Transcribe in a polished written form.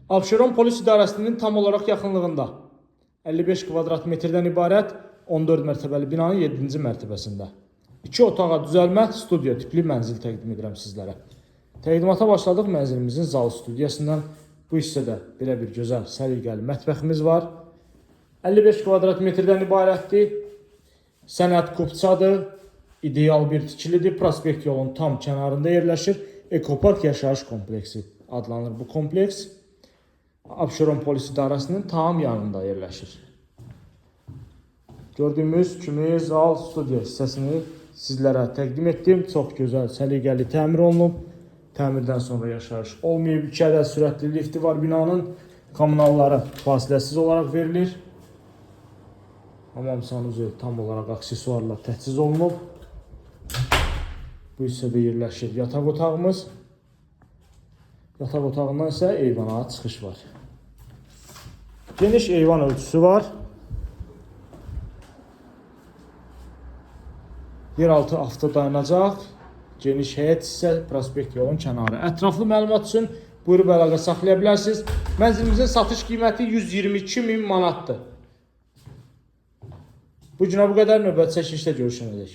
Abşeron Polis İdarəsinin tam olaraq yaxınlığında 55 kvadrat metrdən ibarət 14 mərtəbəli binanın 7-ci mərtəbəsində 2 otağa düzəlmə studiya tipli mənzil təqdim edirəm sizlərə. Təqdimata başladıq mənzilimizin zal studiyasından. Bu hissədə belə bir gözəl, səliqəli mətbəximiz var. 55 kvadrat metrdən ibarətdir. Sənəd kupçadır. İdeal bir tikilidir. Prospekt yolun tam kənarında yerləşir. Ekopark yaşayış kompleksi adlanır bu kompleks. Abşeron Polis İdarəsinin tam yanında yerləşir. Gördüyümüz kimi zal studiya hissəsini sizlərə təqdim etdim. Çox gözəl, səliqəli təmir olunub. Təmirdən sonra yaşayış olmayıb. 2 ədəd sürətli lifti var binanın. Kommunalları fasiləsiz olaraq verilir. Hamam sanuzu tam olaraq aksesuarla təchiz olunub. Bu hissədə yerləşir yataq otağımız. Yataq otağından isə eyvana çıxış var. Geniş eyvan ölçüsü var. Yeraltı avto dayanacaq. Geniş həyət hissə, prospekt yolun kənarı. Ətraflı məlumat üçün buyurub əlaqə saxlaya bilərsiniz. Mənzilimizin satış qiyməti 122.000 manatdır. Bu günə bu qədər, növbəti çəkilişdə görüşənədək.